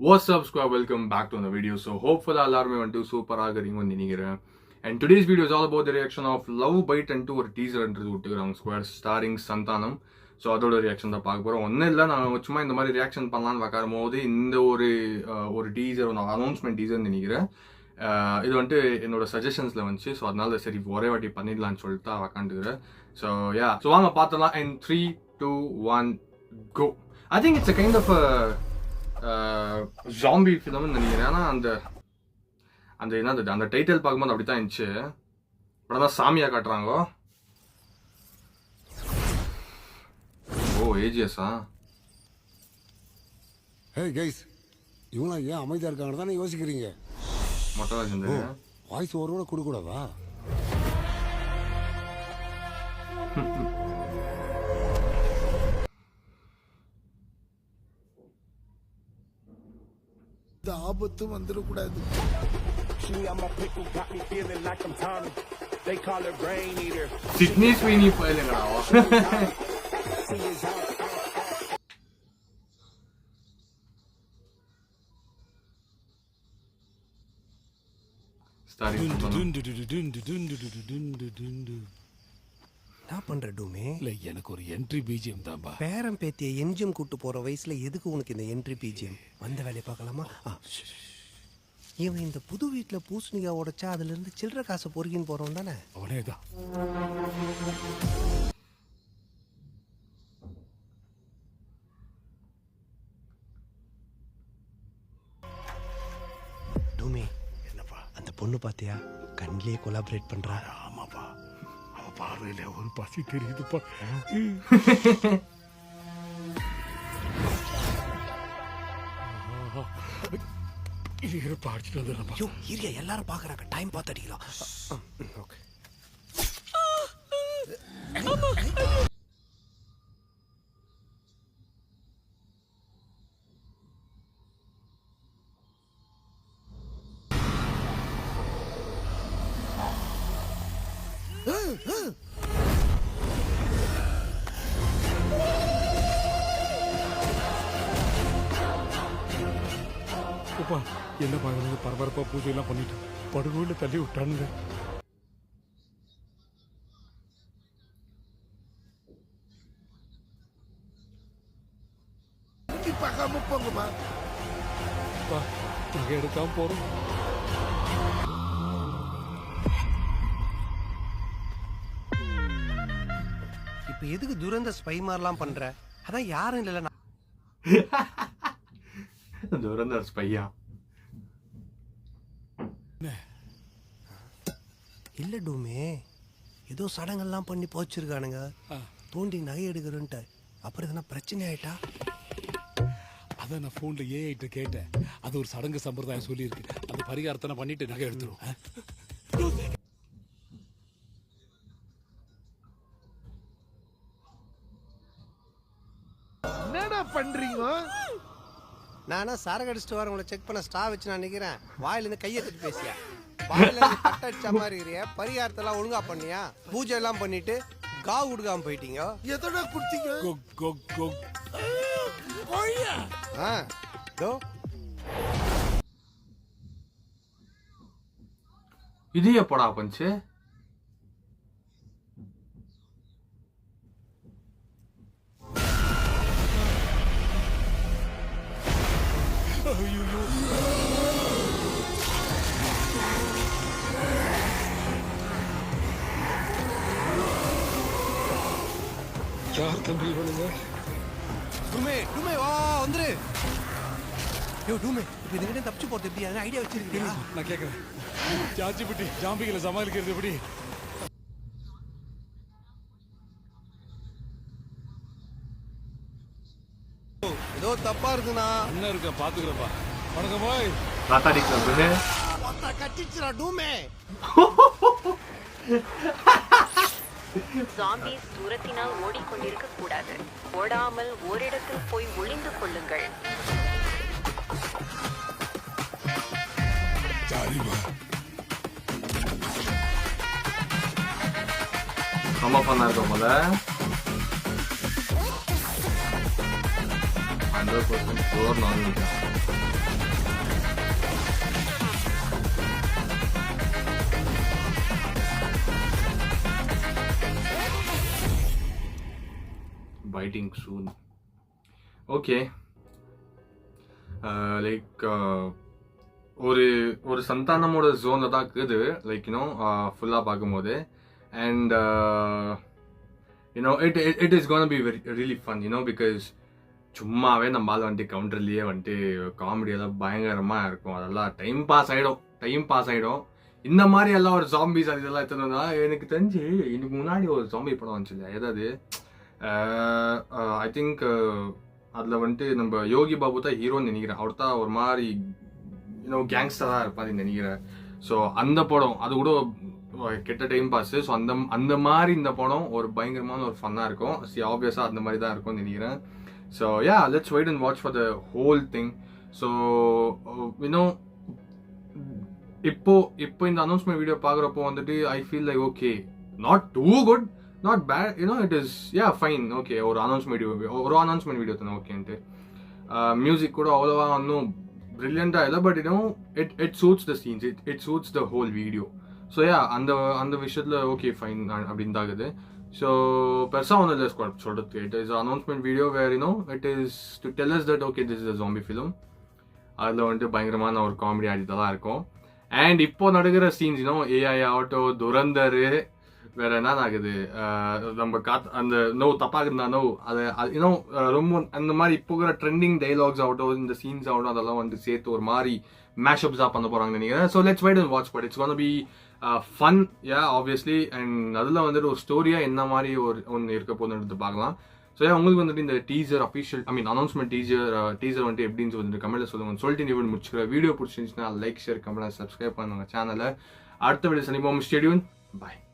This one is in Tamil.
What's up squad, welcome back to another video. So hopefully எல்லாருமே வந்து சூப்பரா இருக்கீங்கன்னு நினைக்கிறேன். And today's video is all about the reaction of Love Bite and ஒரு டீசர்ன்றது விட்டுக்கிறாங்க ஸ்குவாட் ஸ்டாரிங் சந்தானம். ஸோ அதோட ரியாக்ஷன் தான் பார்க்க போகிறோம். ஒன்றும் இல்லை, நான் சும்மா இந்த மாதிரி ரியாக்ஷன் பண்ணலான்னு பார்க்கும் போது இந்த ஒரு டீசர் நான் அனௌன்ஸ்மெண்ட் டீசர்னு நினைக்கிறேன். இது வந்துட்டு என்னோட சஜஷன்ஸில் வந்துச்சு. ஸோ அதனால சரி ஒரே வாட்டி பண்ணிடலான்னு சொல்லிட்டு தான் உக்காந்துக்கிறேன். ஸோ வாங்க பார்த்தலாம். in 3, 2, 1 go. I think it's a kind of a zombie ஃபிலிம்னு நினைக்கிறேன். ஆனால் அந்த என்னது அந்த டைட்டில் பார்க்கும்போது அப்படி தான் இருந்துச்சு. படம் தான் சாமியாக காட்டுறாங்க. ஓ ஏஜிஎஸ்ஸா? ஹே கைஸ், இவங்களாம் ஏன் அமைதியாக இருக்காங்கன்னு தானே யோசிக்கிறீங்க. மொட்டராஜன் வாய்ஸ் ஓவரோட கொடுக்கூடாதா? இந்த ஆபத்து வந்துடக்கூடாது. சிட்னி ஸ்வீனி போயிலுங்களா? என்ன பண்ற டூமே? இல்ல எனக்கு ஒரு என்ட்ரி பிஜிஎம் தான்பா. பேரம் பேத்திய என்ஜிஎம் கூட்டு போற வயசுல எதுக்கு உனக்கு இந்த என்ட்ரி பிஜிஎம்? வந்த வேலையை பார்க்கலாமா? இவன் இந்த புது வீட்டுல பூசணிக்கா உடைச்சா அதுல இருந்து சில்லற காசை பொறுக்கின்னு போறோம் தானே? அவனேதான். டூமே, என்னப்பா அந்த பொண்ணு பாத்தியா? கண்ணிலேயே கொலாபரேட் பண்றா. ஆமாப்பா, அவ பார்வையில ஒரு பசி தெரியுதுப்பா. இது இருப்பா, அடிச்சுட்டு வந்துடுறப்பா. ஐயோ இரியா, எல்லாரும் பாக்குறாங்க. டைம் பார்த்து அடிக்கலாம். ஓகே. அப்பா என்னப்பா இவனுக்கு பரபரப்பா பூஜை எல்லாம் பண்ணிட்டு படுகோயில தள்ளி விட்டானுங்க. பார்க்காம போங்கம்மா. நகை எடுக்காம போறோம். இப்ப எதுக்கு துரந்த ஸ்பை மாதிரிலாம் பண்ற? அதான் யாரும் இல்லைல்ல. துரந்தர் ஸ்பையா? இல்ல டூமே, ஏதோ சடங்கெல்லாம் பண்ணி போச்சிருக்கானுங்க. தோண்டி நகை எடுக்கிறன்ட்டு அப்புறம் எதனா பிரச்சனை ஆயிட்டா? அதான் நான் போன்ல ஏஐட்ட கேட்டேன். அது ஒரு சடங்கு சம்பிரதாயம் சொல்லியிருக்கு. அந்த பரிகாரத்தை பண்ணிட்டு நகை எடுத்துரும். என்னடா பண்றீங்க? நானா சரக்கு அடிச்சுட்டு வர உங்களை செக் பண்ண ஸ்டா வச்சு நான் நிக்கிறேன். வாயிலிருந்து கையை தட்டி பேசியா? வாயில கட்ட அடிச்ச மாதிரி இருக்கிறிய. பரிகாரத்தெல்லாம் ஒழுங்கா பண்ணியா? பூஜை எல்லாம் பண்ணிட்டு காவு கொடுக்காம போயிட்டீங்க. எதோட குடுத்தீங்க? இது எப்படா பஞ்சு? யார் தம்பி பண்ணுங்க? டூமே டூமே வா வந்துரு. யோ டூமே, இப்போ இதுக்கிட்ட தப்பிச்சு போறது எப்படி? அது ஐடியா வச்சிருக்கியா? நான் கேட்கறேன். ஜார்ஜி புட்டி ஜாம்பிகளை சமாளிக்கிறது எப்படி? ஏதோ தப்பா இருக்குண்ணா. அண்ணன் இருக்க பாத்துக்கிறப்பா. வணக்கம் பாய். ராத்தாடிக்கு கட்டிச்சுடா டூமே. ஜாம்பிஸ் தூரத்தினால் ஓடிக்கொண்டிருக்க கூடாது. ஓடாமல் ஓரிடத்தில் போய் ஒளிந்து கொள்ளுங்கள். ரொம்ப பண்ணா இருக்கும் போல. 100% sure non-vegan. fighting soon. Okay. Like ஒரு சந்தானமோட ஜோனில் தான் இருக்குது லைக் ஃபுல்லாக பார்க்கும்போது and it is gonna be really fun because சும்மாவே நம்ம ஆள் வந்துட்டு கவுண்டர்லேயே வந்துட்டு காமெடியெல்லாம் பயங்கரமாக இருக்கும். அதெல்லாம் டைம் பாஸ் ஆகிடும். இந்த மாதிரி எல்லாம் ஒரு ஜாம்பிஸ் அது இதெல்லாம் எடுத்துனா எனக்கு தெரிஞ்சு இதுக்கு முன்னாடி ஒரு ஜாம்பி படம் வந்துச்சு இல்லையா ஏதாவது ஐ திங்க் அதில் வந்துட்டு நம்ம யோகி பாபு தான் ஹீரோன்னு நினைக்கிறேன். அவர் தான் ஒரு மாதிரி கேங்ஸ்டராக இருப்பாருன்னு நினைக்கிறேன். ஸோ அந்த படம் அது கூட கெட்ட டைம் பாஸ். ஸோ அந்த மாதிரி இந்த படம் ஒரு பயங்கரமான ஒரு ஃபன்னாக இருக்கும். ஆப்வியஸாக அந்த மாதிரி தான் இருக்கும்னு நினைக்கிறேன். So ya let's wait and watch for the whole thing. So இப்போ இந்த அனௌன்ஸ்மெண்ட் வீடியோ பார்க்குறப்போ வந்துட்டு I feel like okay not too good not bad it is fine okay ஒரு அனௌன்ஸ்மெண்ட் வீடியோ தானே ஓகேன்ட்டு. மியூசிக் கூட அவ்வளோவா ஒன்றும் ப்ரில்லியண்ட்டாக இல்லை but it suits the scenes it suits the whole video. So அந்த விஷயத்தில் ஓகே ஃபைன் அப்படின்னு தாகுது. ஸோ பெருசாக ஒன்றும் இல்லை ஸ்குவாட் சொல்கிறதுக்கு. It is announcement video where it is to tell us that okay this is a zombie film. அதில் வந்துட்டு பயங்கரமான ஒரு காமெடி ஆடிதான் இருக்கும். அண்ட் இப்போ நடக்கிற சீன்ஸ் ஏஐ ஆகட்டோ துரந்தர் வேற என்ன ஆகுது நம்ம அந்த தப்பாக இருந்தா அதை ரொம்ப அந்த மாதிரி இப்போ இருக்கிற ட்ரெண்டிங் டைலாக்ஸ் ஆகட்டும் இந்த சீன்ஸ் ஆகட்டும் அதெல்லாம் வந்து சேர்த்து ஒரு மாதிரி மேஷப்ஸாக பண்ண போகிறாங்கன்னு நினைக்கிறேன். So let's wait and watch but it's gonna be fun obviously. And அதில் வந்துட்டு ஒரு ஸ்டோரியாக என்ன மாதிரி ஒன்று இருக்க போகுதுன்றது பார்க்கலாம். ஸோ உங்களுக்கு வந்துட்டு இந்த டீசர் அஃபிஷியல் அனௌன்ஸ்மெண்ட் டீசர் வந்துட்டு எப்படின்னு வந்துட்டு கமெண்ட்ல சொல்லுங்க. சொல்லிட்டு நீ முடிச்சுக்கிற வீடியோ பிடிச்சிருந்துச்சுன்னா லைக் ஷேர் கமெண்ட் சப்ஸ்கிரைப் பண்ணுங்க சேனலை. அடுத்த வீடியோ சந்திப்போம். Stay tune. பை.